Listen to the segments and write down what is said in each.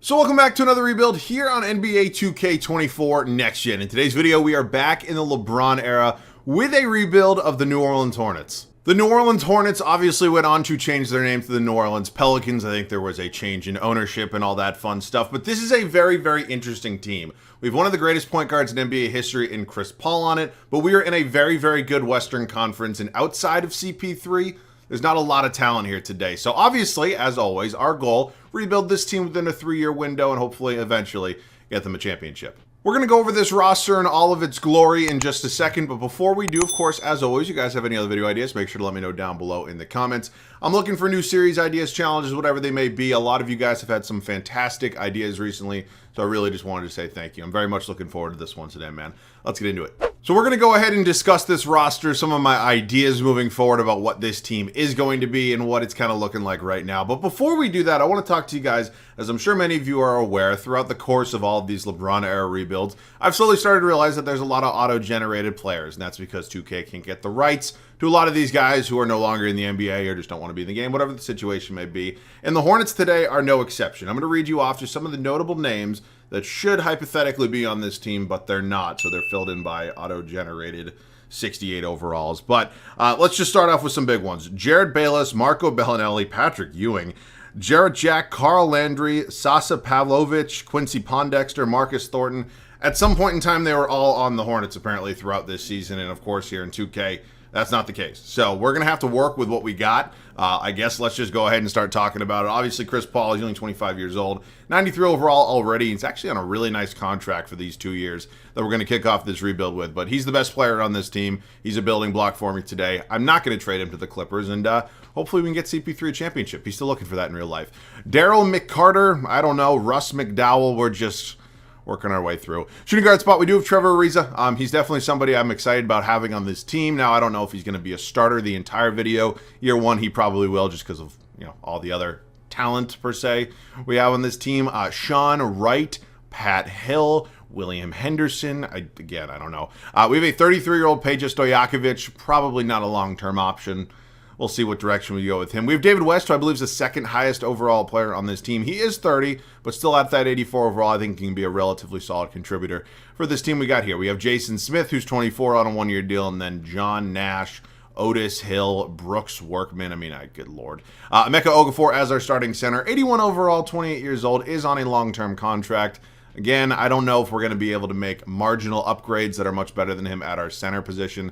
So welcome back to another rebuild here on NBA 2K24 Next Gen. In today's video, we are back in the Lebron era with a rebuild of the New Orleans Hornets. The New Orleans Hornets obviously went on to change their name to the New Orleans Pelicans. I think there was a change in ownership and all that fun stuff, but this is a very, very interesting team. We have one of the greatest point guards in NBA history in Chris Paul on it, but we are in a very, very good Western Conference, and outside of CP3, there's not a lot of talent here today. So obviously, as always, our goal, rebuild this team within a 3-year window and hopefully eventually get them a championship. We're going to go over this roster in all of its glory in just a second, but before we do, of course, as always, you guys have any other video ideas, make sure to let me know down below in the comments. I'm looking for new series ideas, challenges, whatever they may be. A lot of you guys have had some fantastic ideas recently, so I really just wanted to say thank you. I'm very much looking forward to this one today, man. Let's get into it. So we're going to go ahead and discuss this roster, some of my ideas moving forward about what this team is going to be and what it's kind of looking like right now. But before we do that, I want to talk to you guys, as I'm sure many of you are aware, throughout the course of all of these LeBron-era rebuilds, I've slowly started to realize that there's a lot of auto-generated players, and that's because 2K can't get the rights to a lot of these guys who are no longer in the NBA or just don't want to be in the game, whatever the situation may be. And the Hornets today are no exception. I'm going to read you off just some of the notable names that should hypothetically be on this team, but they're not, so they're filled in by auto-generated 68 overalls. But let's just start off with some big ones. Jared Bayless, Marco Bellinelli, Patrick Ewing, Jarrett Jack, Carl Landry, Sasa Pavlovich, Quincy Pondexter, Marcus Thornton. At some point in time, they were all on the Hornets, apparently, throughout this season, and of course, here in 2K, that's not the case. So we're going to have to work with what we got. I guess let's just go ahead and start talking about it. Obviously, Chris Paul is only 25 years old, 93 overall already. He's actually on a really nice contract for these 2 years that we're going to kick off this rebuild with. But he's the best player on this team. He's a building block for me today. I'm not going to trade him to the Clippers, and hopefully we can get CP3 a championship. He's still looking for that in real life. Daryl McCarter, I don't know. Russ McDowell, we're just working our way through. Shooting guard spot, we do have Trevor Ariza. He's definitely somebody I'm excited about having on this team. Now, I don't know if he's going to be a starter the entire video. Year one, he probably will just because of all the other talent, per se, we have on this team. Sean Wright, Pat Hill, William Henderson. Again, I don't know. We have a 33-year-old Peja Stojakovic, probably not a long-term option. We'll see what direction we go with him. We have David West, who I believe is the second highest overall player on this team. He is 30, but still at that 84 overall. I think he can be a relatively solid contributor for this team we got here. We have Jason Smith, who's 24 on a 1-year deal, and then John Nash, Otis Hill, Brooks Workman. Good Lord. Emeka Okafor as our starting center. 81 overall, 28 years old, is on a long-term contract. Again, I don't know if we're going to be able to make marginal upgrades that are much better than him at our center position.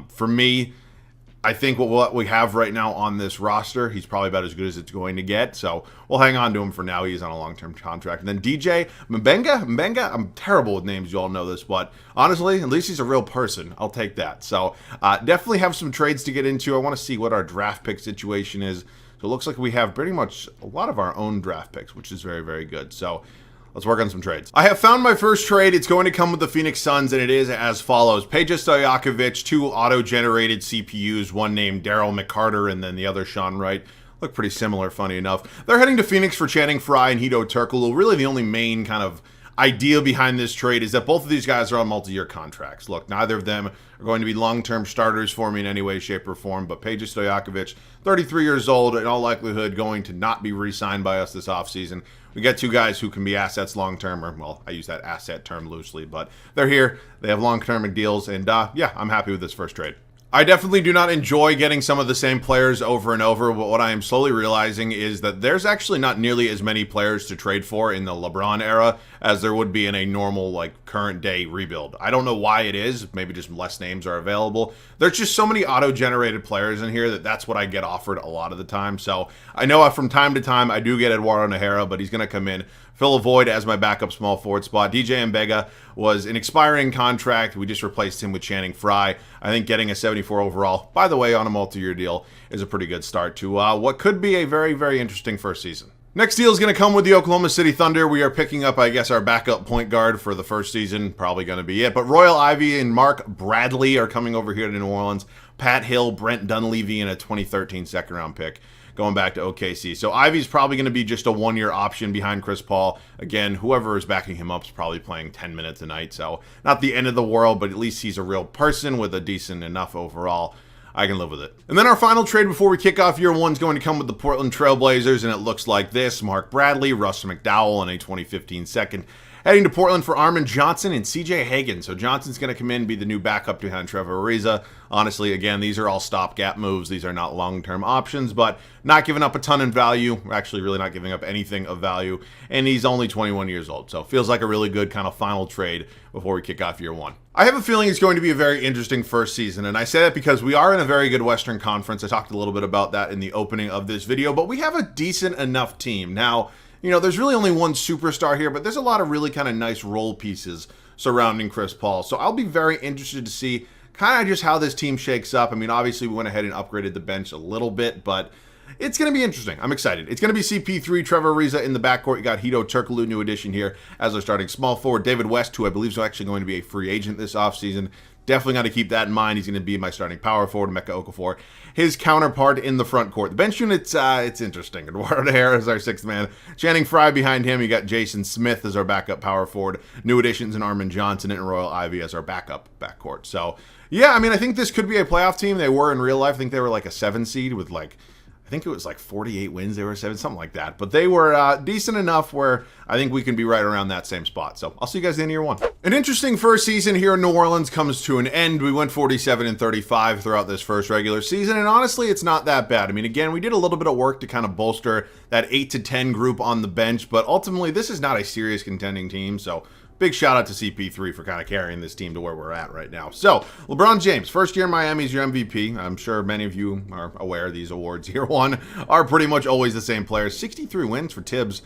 For me, I think what we have right now on this roster, he's probably about as good as it's going to get. So we'll hang on to him for now. He's on a long-term contract. And then DJ Mbenga, I'm terrible with names. You all know this. But honestly, at least he's a real person. I'll take that. So definitely have some trades to get into. I want to see what our draft pick situation is. So it looks like we have pretty much a lot of our own draft picks, which is very, very good. So let's work on some trades. I have found my first trade. It's going to come with the Phoenix Suns, and it is as follows. Peja Stojakovic, 2 auto-generated CPUs, one named Daryl McCarter, and then the other Sean Wright. Look pretty similar, funny enough. They're heading to Phoenix for Channing Frye and Hedo Turkoglu. Really the only main kind of idea behind this trade is that both of these guys are on multi-year contracts. Look, neither of them are going to be long-term starters for me in any way, shape, or form, but Peja Stojakovic, 33 years old, in all likelihood going to not be re-signed by us this offseason. We get 2 guys who can be assets long-term, or, well, I use that asset term loosely, but they're here. They have long-term deals, and yeah, I'm happy with this first trade. I definitely do not enjoy getting some of the same players over and over, but what I am slowly realizing is that there's actually not nearly as many players to trade for in the LeBron era as there would be in a normal, current day rebuild. I don't know why it is. Maybe just less names are available. There's just so many auto-generated players in here that's what I get offered a lot of the time. So I know from time to time I do get Eduardo Najera, but he's going to come in, fill a void as my backup small forward spot. DJ Mbega was an expiring contract. We just replaced him with Channing Frye. I think getting a 74 overall, by the way, on a multi-year deal is a pretty good start to what could be a very, very interesting first season. Next deal is going to come with the Oklahoma City Thunder. We are picking up, I guess, our backup point guard for the first season. Probably going to be it. But Royal Ivey and Mark Bradley are coming over here to New Orleans. Pat Hill, Brent Dunleavy, and a 2013 second-round pick going back to OKC. So Ivey's probably going to be just a 1-year option behind Chris Paul. Again, whoever is backing him up is probably playing 10 minutes a night. So not the end of the world, but at least he's a real person with a decent enough overall I can live with it. And then our final trade before we kick off year one is going to come with the Portland Trailblazers, and it looks like this. Mark Bradley, Russ McDowell, and a 2015 second. Heading to Portland for Armin Johnson and CJ Hagan. So Johnson's going to come in and be the new backup behind Trevor Ariza. Honestly, again, these are all stopgap moves. These are not long-term options, but not giving up a ton in value. Actually, really not giving up anything of value. And he's only 21 years old. So feels like a really good kind of final trade before we kick off year one. I have a feeling it's going to be a very interesting first season. And I say that because we are in a very good Western Conference. I talked a little bit about that in the opening of this video, but we have a decent enough team. Now, you know, there's really only one superstar here, but there's a lot of really kind of nice role pieces surrounding Chris Paul. So I'll be very interested to see kind of just how this team shakes up. I mean, obviously we went ahead and upgraded the bench a little bit, but it's going to be interesting. I'm excited. It's going to be CP3, Trevor Ariza in the backcourt. You got Hito Turkoglu, new addition here as our starting small forward. David West, who I believe is actually going to be a free agent this offseason. Definitely got to keep that in mind. He's going to be my starting power forward, Mecca Okafor. His counterpart in the front court. The bench unit's it's interesting. Eduardo Harris is our sixth man. Channing Frye behind him. You got Jason Smith as our backup power forward. New additions in Armin Johnson and Royal Ivy as our backup backcourt. So, yeah, I mean, I think this could be a playoff team. They were in real life. I think they were like a 7 seed with like, I think it was like 48 wins. They were 7, something like that. But they were decent enough where I think we can be right around that same spot. So I'll see you guys at the end of year one. An interesting first season here in New Orleans comes to an end. We went 47-35 throughout this first regular season. And honestly, it's not that bad. I mean, again, we did a little bit of work to kind of bolster that 8 to 10 group on the bench. But ultimately, this is not a serious contending team. So big shout out to CP3 for kind of carrying this team to where we're at right now. So, LeBron James, first year in Miami, is your MVP. I'm sure many of you are aware these awards year one are pretty much always the same players. 63 wins for Tibbs.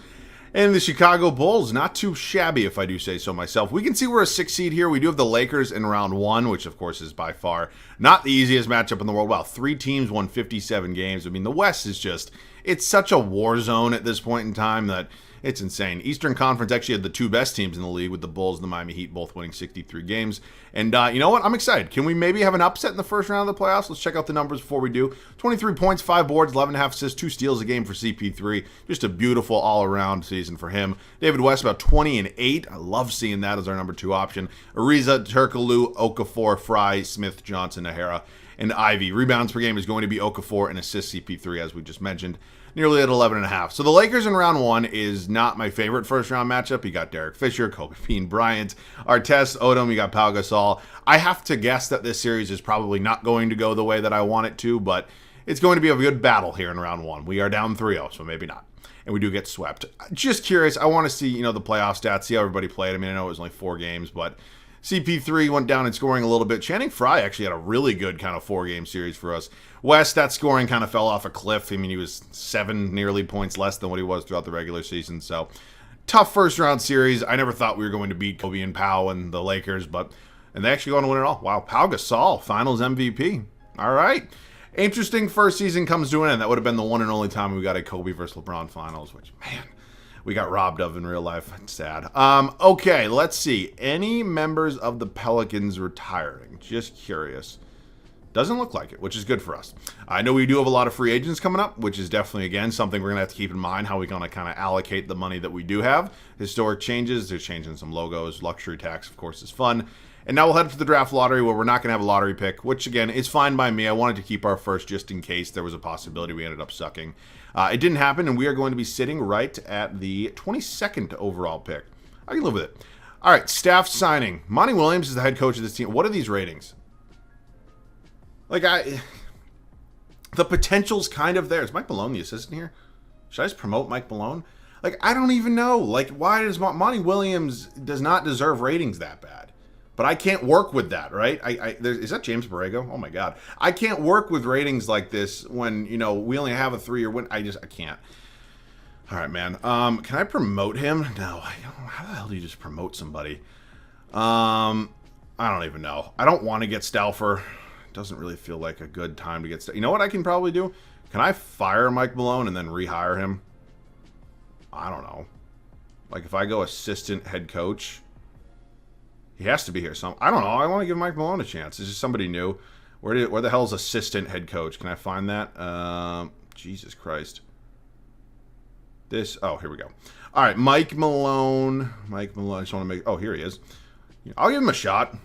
And the Chicago Bulls, not too shabby if I do say so myself. We can see we're a 6 seed here. We do have the Lakers in round one, which of course is by far not the easiest matchup in the world. Wow, 3 teams won 57 games. I mean, the West is just, it's such a war zone at this point in time that it's insane. Eastern Conference actually had the 2 best teams in the league with the Bulls and the Miami Heat both winning 63 games. And you know what? I'm excited. Can we maybe have an upset in the first round of the playoffs? Let's check out the numbers before we do. 23 points, 5 boards, 11.5 assists, 2 steals a game for CP3. Just a beautiful all-around season for him. David West about 20 and 8. I love seeing that as our number 2 option. Ariza, Turkoglu, Okafor, Frye, Smith, Johnson, Nahara, and Ivy. Rebounds per game is going to be Okafor and assist CP3 as we just mentioned. Nearly at 11.5. So the Lakers in round one is not my favorite first round matchup. You got Derek Fisher, Kobe Bean Bryant, Artest, Odom, you got Pau Gasol. I have to guess that this series is probably not going to go the way that I want it to, but it's going to be a good battle here in round one. We are down 3-0, so maybe not. And we do get swept. Just curious, I want to see, you know, the playoff stats, see how everybody played. I mean, I know it was only 4 games, but CP3 went down in scoring a little bit. Channing Frye actually had a really good kind of 4-game series for us. West, that scoring kind of fell off a cliff. I mean, he was 7 nearly points less than what he was throughout the regular season. So, tough first-round series. I never thought we were going to beat Kobe and Pau and the Lakers, and they actually going to win it all. Wow, Pau Gasol, Finals MVP. All right. Interesting first season comes to an end. That would have been the one and only time we got a Kobe versus LeBron Finals, which, man, we got robbed of in real life. It's sad. Okay, let's see. Any members of the Pelicans retiring? Just curious. Doesn't look like it, which is good for us. I know we do have a lot of free agents coming up, which is definitely, again, something we're going to have to keep in mind, how we're going to kind of allocate the money that we do have. Historic changes, they're changing some logos. Luxury tax, of course, is fun. And now we'll head to the draft lottery where we're not going to have a lottery pick, which, again, is fine by me. I wanted to keep our first just in case there was a possibility we ended up sucking. It didn't happen, and we are going to be sitting right at the 22nd overall pick. I can live with it. All right, staff signing. Monty Williams is the head coach of this team. What are these ratings? Like, the potential's kind of there. Is Mike Malone the assistant here? Should I just promote Mike Malone? Like, I don't even know. Like, why does Monty Williams does not deserve ratings that bad? But I can't work with that, right? Is that James Borrego? Oh my God. I can't work with ratings like this when, you know, we only have a 3-year win. I can't. All right, man. Can I promote him? No. How the hell do you just promote somebody? I don't even know. I don't want to get Stauffer. Doesn't really feel like a good time to get Stauffer. You know what I can probably do? Can I fire Mike Malone and then rehire him? I don't know. Like if I go assistant head coach, he has to be here. So I don't know. I want to give Mike Malone a chance. Is this somebody new? Where the hell is assistant head coach? Can I find that? Jesus Christ. Oh, here we go. All right, Mike Malone. I just want to make. Oh, here he is. I'll give him a shot.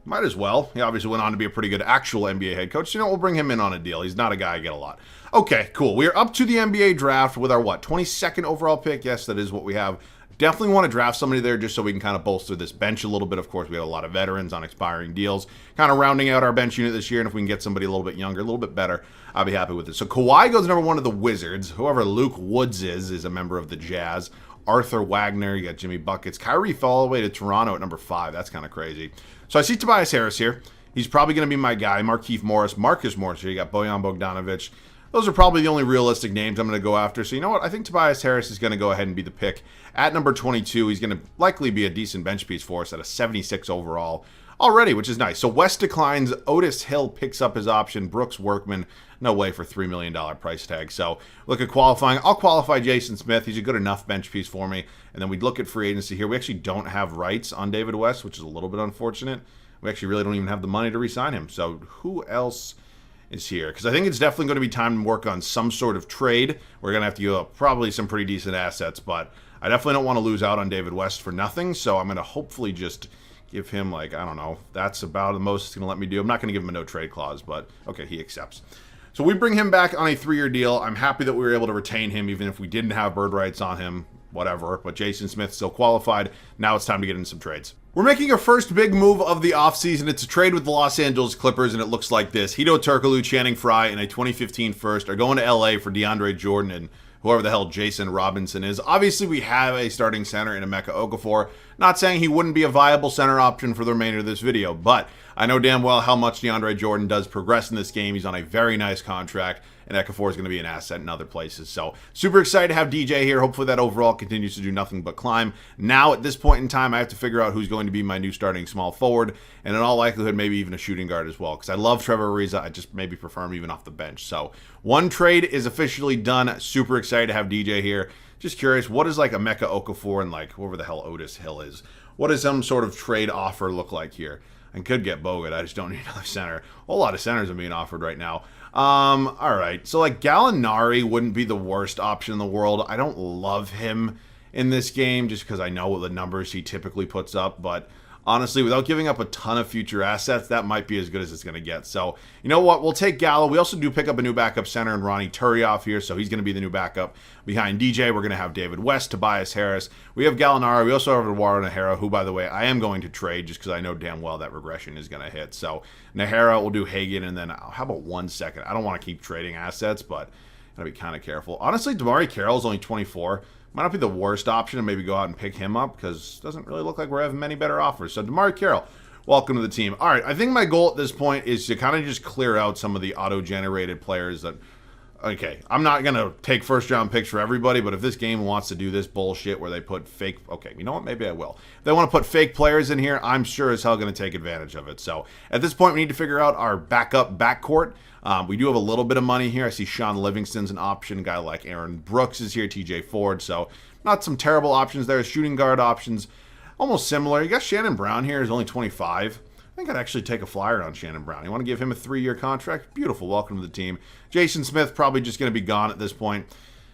Might as well. He obviously went on to be a pretty good actual NBA head coach. You know, we'll bring him in on a deal. He's not a guy I get a lot. Okay, cool. We are up to the NBA draft with our, 22nd overall pick? Yes, that is what we have. Definitely want to draft somebody there just so we can kind of bolster this bench a little bit. Of course, we have a lot of veterans on expiring deals, kind of rounding out our bench unit this year. And if we can get somebody a little bit younger, a little bit better, I'll be happy with it. So Kawhi goes number 1 to the Wizards. Whoever Luke Woods is a member of the Jazz. Arthur Wagner, you got Jimmy Buckets. Kyrie fell all the way to Toronto at number 5. That's kind of crazy. So I see Tobias Harris here. He's probably going to be my guy. Markieff Morris, Marcus Morris here. You got Bojan Bogdanovic. Those are probably the only realistic names I'm going to go after. So you know what? I think Tobias Harris is going to go ahead and be the pick at number 22. He's going to likely be a decent bench piece for us at a 76 overall already, which is nice. So West declines. Otis Hill picks up his option. Brooks Workman, no way for $3 million price tag. So look at qualifying. I'll qualify Jason Smith. He's a good enough bench piece for me. And then we'd look at free agency here. We actually don't have rights on David West, which is a little bit unfortunate. We actually really don't even have the money to re-sign him. So who else is here? Because I think it's definitely going to be time to work on some sort of trade. We're going to have to give up probably some pretty decent assets, but I definitely don't want to lose out on David West for nothing. So I'm going to hopefully just give him, like, I don't know, that's about the most it's going to let me do. I'm not going to give him a no trade clause, but okay, he accepts. So we bring him back on a 3-year deal. I'm happy that we were able to retain him, even if we didn't have bird rights on him, whatever. But Jason Smith still qualified. Now it's time to get in some trades. We're making our first big move of the offseason. It's a trade with the Los Angeles Clippers, and it looks like this. Hito Turkoglu, Channing Frye, and a 2015 first are going to LA for DeAndre Jordan and whoever the hell Jason Robinson is. Obviously, we have a starting center in Emeka Okafor. Not saying he wouldn't be a viable center option for the remainder of this video, but I know damn well how much DeAndre Jordan does progress in this game. He's on a very nice contract, and Okafor is going to be an asset in other places. So super excited to have DJ here. Hopefully that overall continues to do nothing but climb. Now, at this point in time, I have to figure out who's going to be my new starting small forward, and in all likelihood, maybe even a shooting guard as well, because I love Trevor Ariza. I just maybe prefer him even off the bench. So one trade is officially done. Super excited to have DJ here. Just curious, what is like Emeka Okafor and like whoever the hell Otis Hill is? What does some sort of trade offer look like here? I could get Bogut. I just don't need another center. A whole lot of centers are being offered right now. All right. So like Gallinari wouldn't be the worst option in the world. I don't love him in this game just because I know the numbers he typically puts up, but honestly, without giving up a ton of future assets, that might be as good as it's going to get. So, you know what? We'll take Gallo. We also do pick up a new backup center in Ronnie Turioff here, so he's going to be the new backup. Behind DJ, we're going to have David West, Tobias Harris. We have Gallinari. We also have Eduardo Nahara, who, by the way, I am going to trade just because I know damn well that regression is going to hit. So, Nahara will do Hagan, and then how about 1 second? I don't want to keep trading assets, but got to be kind of careful. Honestly, Damari Carroll is only 24. Might not be the worst option to maybe go out and pick him up because it doesn't really look like we're having many better offers. So DeMar Carroll, welcome to the team. All right, I think my goal at this point is to kind of just clear out some of the auto-generated players that, okay, I'm not going to take first-round picks for everybody, but if this game wants to do this bullshit where they put fake, okay, you know what, maybe I will. If they want to put fake players in here, I'm sure as hell going to take advantage of it. So at this point, we need to figure out our backup backcourt. We do have a little bit of money here. I see Sean Livingston's an option. A guy like Aaron Brooks is here, TJ Ford. So not some terrible options there. Shooting guard options, almost similar. You got Shannon Brown here. He's only 25. I think I'd actually take a flyer on Shannon Brown. You want to give him a 3-year contract? Beautiful. Welcome to the team. Jason Smith probably just going to be gone at this point.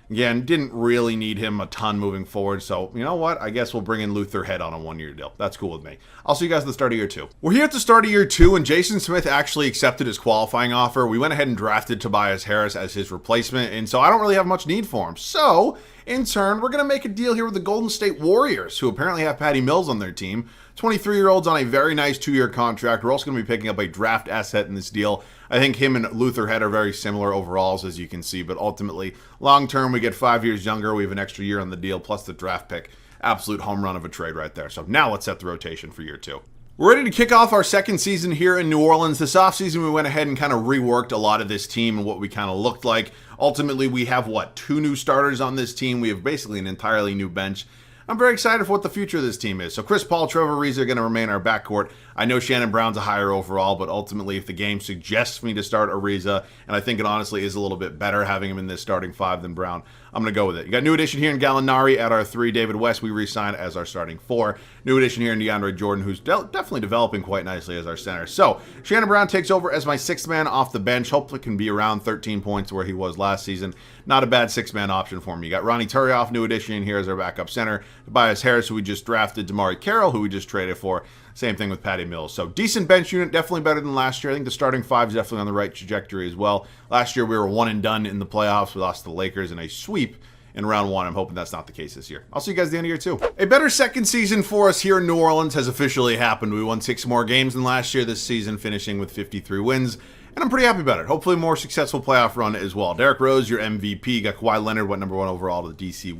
Again, didn't really need him a ton moving forward. So, you know what? I guess we'll bring in Luther Head on a 1-year deal. That's cool with me. I'll see you guys at the start of year 2. We're here at the start of year 2, and Jason Smith actually accepted his qualifying offer. We went ahead and drafted Tobias Harris as his replacement, and so I don't really have much need for him. So, in turn, we're going to make a deal here with the Golden State Warriors, who apparently have Patty Mills on their team. 23-year-olds on a very nice 2-year contract. We're also going to be picking up a draft asset in this deal. I think him and Luther Head are very similar overalls, as you can see, but ultimately, long-term, we get 5 years younger. We have an extra year on the deal, plus the draft pick. Absolute home run of a trade right there. So now let's set the rotation for year 2. We're ready to kick off our second season here in New Orleans. This offseason, we went ahead and kind of reworked a lot of this team and what we kind of looked like. Ultimately, we have, 2 new starters on this team. We have basically an entirely new bench. I'm very excited for what the future of this team is. So Chris Paul, Trevor Ariza are going to remain our backcourt. I know Shannon Brown's a higher overall, but ultimately if the game suggests me to start Ariza, and I think it honestly is a little bit better having him in this starting 5 than Brown, I'm going to go with it. You got new addition here in Gallinari at our 3. David West, we re-signed as our starting 4. New addition here in DeAndre Jordan, who's definitely developing quite nicely as our center. So Shannon Brown takes over as my 6th man off the bench. Hopefully can be around 13 points where he was last season. Not a bad 6-man option for me. You got Ronnie Turioff, new addition in here as our backup center. Tobias Harris, who we just drafted. Damari Carroll, who we just traded for. Same thing with Patty Mills. So decent bench unit, definitely better than last year. I think the starting five is definitely on the right trajectory as well. Last year we were one and done in the playoffs. We lost to the Lakers in a sweep in round one. I'm hoping that's not the case this year. I'll see you guys at the end of year two. A better second season for us here in New Orleans has officially happened. We won 6 more games than last year this season, finishing with 53 wins. And I'm pretty happy about it. Hopefully more successful playoff run as well. Derrick Rose, your MVP. Got Kawhi Leonard, went number 1 overall to the DC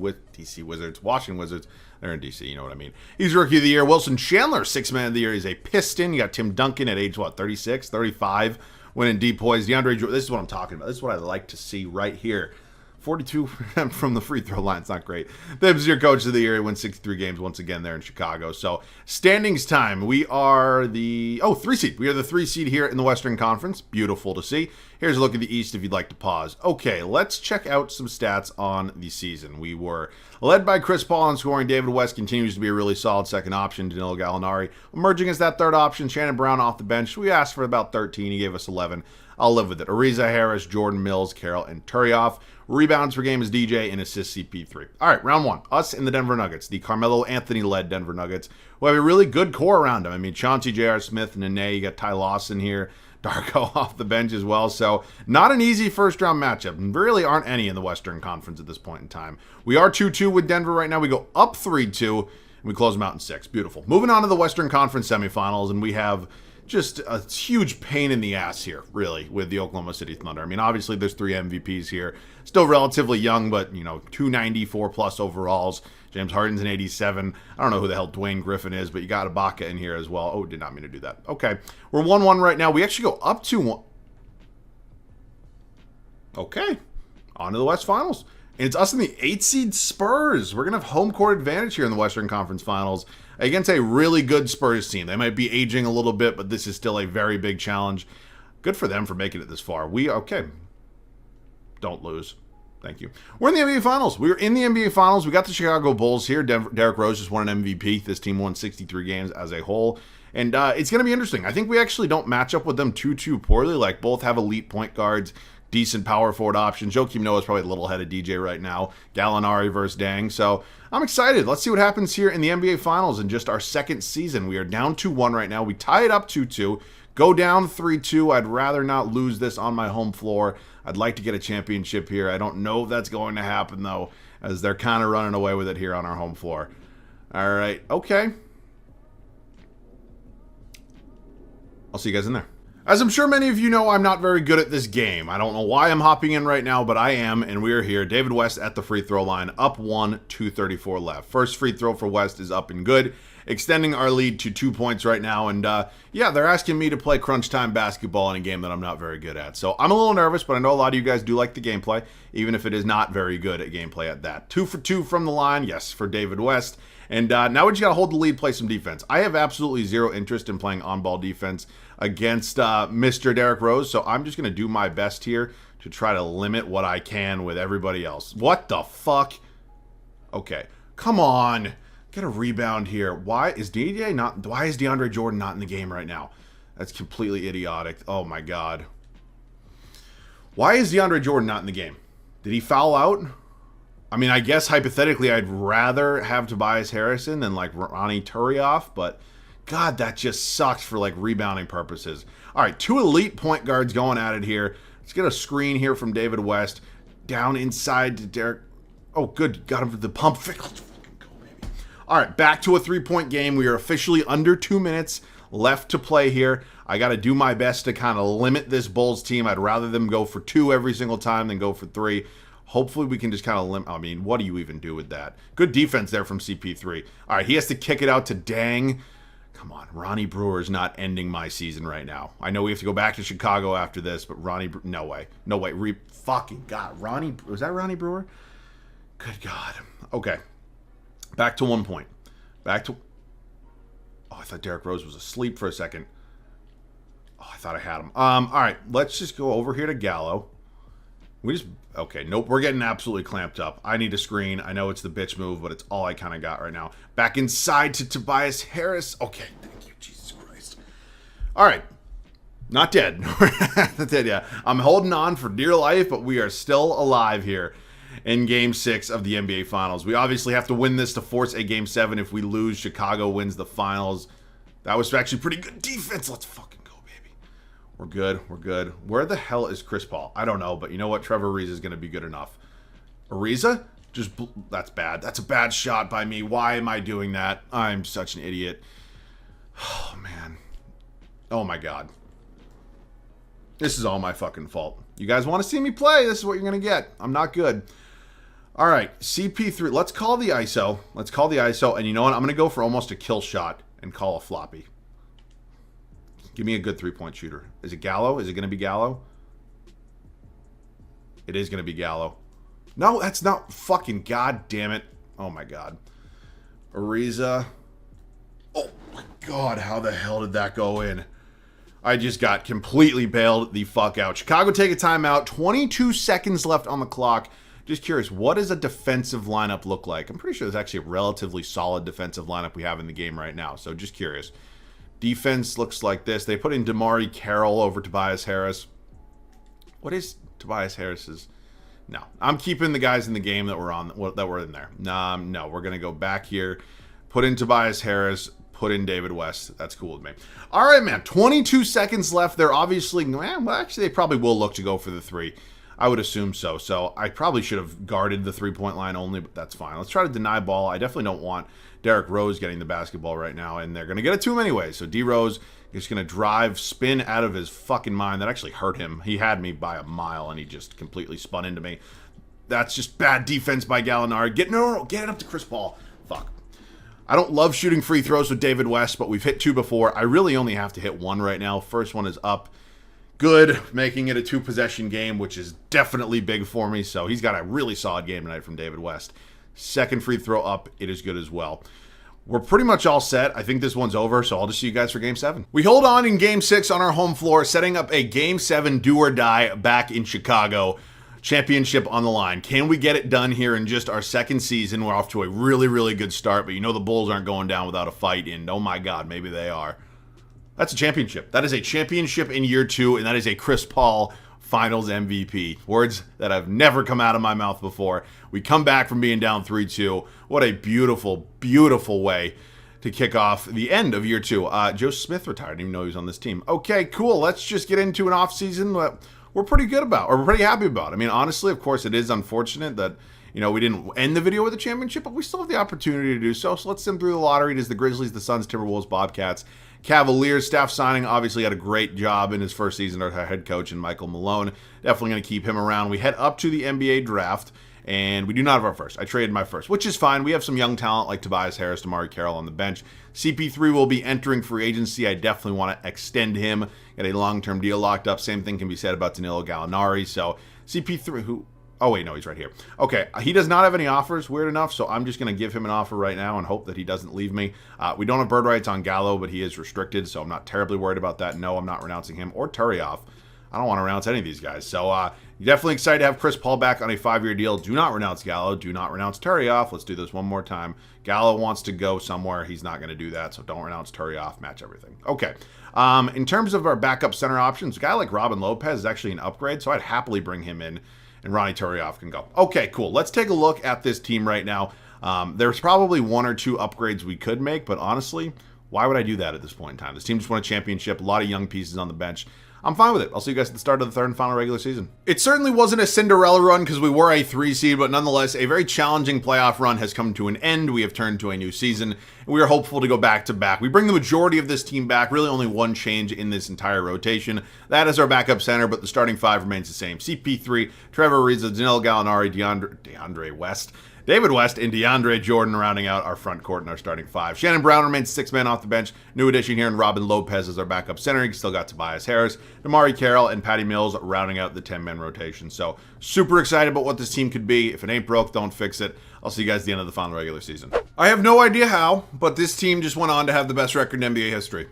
Wizards. Washington Wizards. They're in DC, you know what I mean. He's Rookie of the Year. Wilson Chandler, 6th Man of the Year. He's a Piston. You got Tim Duncan at age, 36, 35. Winning deep poise. DeAndre Jordan. This is what I'm talking about. This is what I like to see right here. 42% from the free throw line. It's not great. Thibs, your Coach of the Year. He won 63 games once again there in Chicago. So, standings time. We are the 3 seed. We are the 3 seed here in the Western Conference. Beautiful to see. Here's a look at the East if you'd like to pause. Okay, let's check out some stats on the season. We were led by Chris Paul in scoring. David West continues to be a really solid second option. Danilo Gallinari emerging as that third option. Shannon Brown off the bench. We asked for about 13. He gave us 11. I'll live with it. Ariza Harris, Jordan Mills, Carroll, and Turioff. Rebounds per game is DJ and assists CP3. All right, round one. Us and the Denver Nuggets. The Carmelo Anthony-led Denver Nuggets, who have a really good core around them. I mean, Chauncey, J.R. Smith, Nene. You got Ty Lawson here. Darko off the bench as well. So not an easy first-round matchup. And really aren't any in the Western Conference at this point in time. We are 2-2 with Denver right now. We go up 3-2, and we close them out in 6. Beautiful. Moving on to the Western Conference semifinals, and we have just a huge pain in the ass here, really, with the Oklahoma City Thunder. I mean, obviously, there's 3 MVPs here. Still relatively young, but, 294-plus overalls. James Harden's an 87. I don't know who the hell Dwayne Griffin is, but you got Ibaka in here as well. Oh, did not mean to do that. Okay. We're 1-1 right now. We actually go up 2-1. Okay. On to the West Finals. And it's us and the 8 seed Spurs. We're going to have home court advantage here in the Western Conference Finals against a really good Spurs team. They might be aging a little bit, but this is still a very big challenge. Good for them for making it this far. Okay. Don't lose. Thank you. We're in the NBA Finals. We're in the NBA Finals. We got the Chicago Bulls here. Derrick Rose just won an MVP. This team won 63 games as a whole. And it's going to be interesting. I think we actually don't match up with them too poorly. Like, both have elite point guards, decent power forward options. Joakim Noah is probably a little ahead of DJ right now. Gallinari versus Dang. So I'm excited. Let's see what happens here in the NBA Finals in just our second season. We are down 2-1 right now. We tie it up 2-2. Go down 3-2. I'd rather not lose this on my home floor. I'd like to get a championship here. I don't know if that's going to happen, though, as they're kind of running away with it here on our home floor. All right. Okay. I'll see you guys in there. As I'm sure many of you know, I'm not very good at this game. I don't know why I'm hopping in right now, but I am, and we are here. David West at the free throw line, up 1, 2:34 left. First free throw for West is up and good, extending our lead to 2 points right now. And yeah, they're asking me to play crunch time basketball in a game that I'm not very good at. So I'm a little nervous, but I know a lot of you guys do like the gameplay, even if it is not very good at gameplay at that. 2 for 2 from the line, yes, for David West. And now we just got to hold the lead, play some defense. I have absolutely zero interest in playing on-ball defense against Mr. Derrick Rose, so I'm just going to do my best here to try to limit what I can with everybody else. What the fuck? Okay, come on. Get a rebound here. Why is DeAndre Jordan not in the game right now? That's completely idiotic. Oh, my God. Why is DeAndre Jordan not in the game? Did he foul out? I mean, I guess hypothetically I'd rather have Tobias Harrison than like Ronnie Turioff, but God, that just sucks for like rebounding purposes. All right, 2 elite point guards going at it here. Let's get a screen here from David West. Down inside to Derrick. Oh, good. Got him for the pump fake. Let's go, baby. All right, back to a 3-point game. We are officially under 2 minutes left to play here. I got to do my best to kind of limit this Bulls team. I'd rather them go for 2 every single time than go for 3. Hopefully we can just kind of limit. I mean, what do you even do with that? Good defense there from CP3. All right, he has to kick it out to Dang. Come on, Ronnie Brewer is not ending my season right now. I know we have to go back to Chicago after this, but no way. No way. Fucking God. Was that Ronnie Brewer? Good God. Okay. Back to 1 point. Oh, I thought Derrick Rose was asleep for a second. Oh, I thought I had him. All right, let's just go over here to Gallo. Okay, nope, we're getting absolutely clamped up. I need a screen. I know it's the bitch move, but it's all I kind of got right now. Back inside to Tobias Harris. Okay, thank you, Jesus Christ. All right, not dead. Not dead yet. I'm holding on for dear life, but we are still alive here in Game 6 of the NBA Finals. We obviously have to win this to force a Game 7. If we lose, Chicago wins the Finals. That was actually pretty good defense. Let's fucking go, baby. We're good. We're good. Where the hell is Chris Paul? I don't know, but you know what? Trevor Ariza is going to be good enough. Ariza? That's bad. That's a bad shot by me. Why am I doing that? I'm such an idiot. Oh, man. Oh, my God. This is all my fucking fault. You guys want to see me play? This is what you're going to get. I'm not good. All right, CP3. Let's call the ISO. Let's call the ISO. And you know what? I'm going to go for almost a kill shot and call a floppy. Give me a good three-point shooter. Is it Gallo? Is it going to be Gallo? It is going to be Gallo. No, that's not fucking god damn it. Oh, my God. Ariza. Oh, my God. How the hell did that go in? I just got completely bailed the fuck out. Chicago take a timeout. 22 seconds left on the clock. Just curious, what does a defensive lineup look like? I'm pretty sure there's actually a relatively solid defensive lineup we have in the game right now. So just curious. Defense looks like this. They put in Damari Carroll over Tobias Harris. What is Tobias Harris's? No, I'm keeping the guys in the game that were in there. No, we're gonna go back here, put in Tobias Harris, put in David West. That's cool with me. All right, man. 22 seconds left. They're obviously, well, actually, they probably will look to go for the three. I would assume so. So I probably should have guarded the three-point line only, but that's fine. Let's try to deny ball. I definitely don't want Derrick Rose getting the basketball right now, and they're going to get it to him anyway. So D Rose is going to drive, spin out of his fucking mind. That actually hurt him. He had me by a mile, and he just completely spun into me. That's just bad defense by Gallinari. Get it up to Chris Paul. Fuck. I don't love shooting free throws with David West, but we've hit two before. I really only have to hit one right now. First one is up. Good, making it a two-possession game, which is definitely big for me. So he's got a really solid game tonight from David West. Second free throw up, it is good as well. We're pretty much all set. I think this one's over, so I'll just see you guys for Game 7. We hold on in Game 6 on our home floor, setting up a Game 7 do-or-die back in Chicago. Championship on the line. Can we get it done here in just our second season? We're off to a really, really good start, but you know the Bulls aren't going down without a fight, and oh my God, maybe they are. That's a championship. That is a championship in year 2, and that is a Chris Paul Finals MVP. Words that have never come out of my mouth before. We come back from being down 3-2. What a beautiful, beautiful way to kick off the end of year 2. Joe Smith retired. I didn't even know he was on this team. Okay, cool. Let's just get into an offseason that we're pretty good about, or we're pretty happy about. I mean, honestly, of course, it is unfortunate that, you know, we didn't end the video with a championship, but we still have the opportunity to do so. So let's sim through the lottery. It is the Grizzlies, the Suns, Timberwolves, Bobcats, Cavaliers. Staff signing obviously had a great job in his first season. Our head coach and Michael Malone. Definitely going to keep him around. We head up to the NBA draft, and we do not have our first. I traded my first, which is fine. We have some young talent like Tobias Harris, Damari Carroll on the bench. CP3 will be entering free agency. I definitely want to extend him, get a long-term deal locked up. Same thing can be said about Danilo Gallinari. So CP3, who... Oh, wait, no, he's right here. Okay, he does not have any offers, weird enough, so I'm just going to give him an offer right now and hope that he doesn't leave me. We don't have bird rights on Gallo, but he is restricted, so I'm not terribly worried about that. No, I'm not renouncing him or Turioff. I don't want to renounce any of these guys. So definitely excited to have Chris Paul back on a 5-year deal. Do not renounce Gallo. Do not renounce Turioff. Let's do this one more time. Gallo wants to go somewhere. He's not going to do that, so don't renounce Turioff. Match everything. Okay. In terms of our backup center options, a guy like Robin Lopez is actually an upgrade, so I'd happily bring him in. And Ronnie Turioff can go. Okay, cool. Let's take a look at this team right now. There's probably 1 or 2 upgrades we could make, but honestly, why would I do that at this point in time? This team just won a championship, a lot of young pieces on the bench. I'm fine with it. I'll see you guys at the start of the third and final regular season. It certainly wasn't a Cinderella run because we were a 3 seed, but nonetheless, a very challenging playoff run has come to an end. We have turned to a new season, and we are hopeful to go back to back. We bring the majority of this team back, really only one change in this entire rotation. That is our backup center, but the starting 5 remains the same. CP3, Trevor Ariza, Danilo Gallinari, DeAndre West, David West, and DeAndre Jordan rounding out our front court and our starting 5. Shannon Brown remains 6th man off the bench. New addition here in Robin Lopez as our backup center. You still got Tobias Harris, Damari Carroll, and Patty Mills rounding out the 10-man rotation. So super excited about what this team could be. If it ain't broke, don't fix it. I'll see you guys at the end of the final regular season. I have no idea how, but this team just went on to have the best record in NBA history.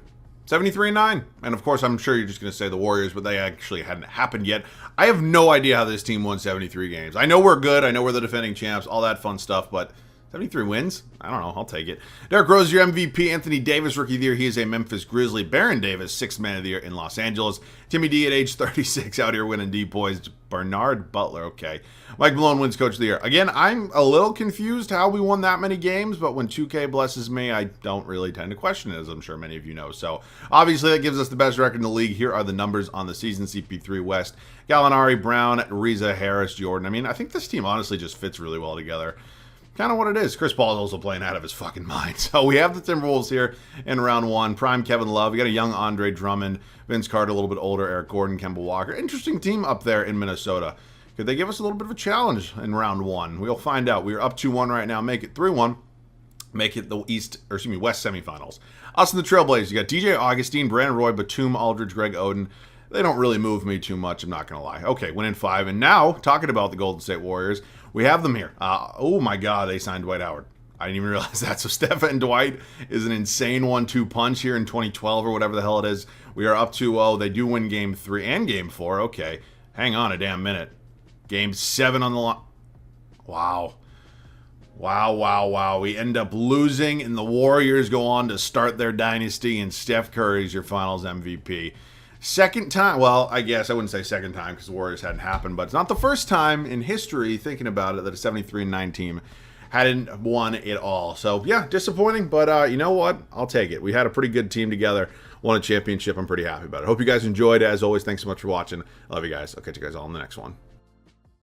73-9. And of course, I'm sure you're just going to say the Warriors, but they actually hadn't happened yet. I have no idea how this team won 73 games. I know we're good. I know we're the defending champs, all that fun stuff, but 73 wins? I don't know. I'll take it. Derrick Rose, your MVP. Anthony Davis, Rookie of the Year. He is a Memphis Grizzly. Baron Davis, 6th Man of the Year in Los Angeles. Timmy D at age 36 out here winning D-Boys. Bernard Butler, okay. Mike Malone wins Coach of the Year. Again, I'm a little confused how we won that many games, but when 2K blesses me, I don't really tend to question it, as I'm sure many of you know. So, obviously, that gives us the best record in the league. Here are the numbers on the season. CP3 West, Gallinari, Brown, Reza, Harris, Jordan. I mean, I think this team honestly just fits really well together. Kind of what it is. Chris Paul is also playing out of his fucking mind. So we have the Timberwolves here in round 1. Prime Kevin Love. We got a young Andre Drummond, Vince Carter, a little bit older, Eric Gordon, Kemba Walker. Interesting team up there in Minnesota. Could they give us a little bit of a challenge in round 1? We'll find out. We are up 2-1 right now. Make it 3-1. Make it the West semifinals. Us and the Trailblazers. You got DJ Augustine, Brandon Roy, Batum, Aldridge, Greg Oden. They don't really move me too much, I'm not going to lie. Okay, winning 5. And now, talking about the Golden State Warriors, we have them here. Oh my God, they signed Dwight Howard. I didn't even realize that. So Steph and Dwight is an insane 1-2 punch here in 2012 or whatever the hell it is. We are up 2-0. They do win Game 3 and Game 4. Okay, hang on a damn minute. Game 7 on the line. Wow. Wow. We end up losing, and the Warriors go on to start their dynasty, and Steph Curry is your finals MVP. Second time, well, I guess I wouldn't say second time because the Warriors hadn't happened, but it's not the first time in history, thinking about it, that a 73-9 team hadn't won it all. So, yeah, disappointing, but you know what? I'll take it. We had a pretty good team together, won a championship. I'm pretty happy about it. Hope you guys enjoyed. As always, thanks so much for watching. I love you guys. I'll catch you guys all in the next one.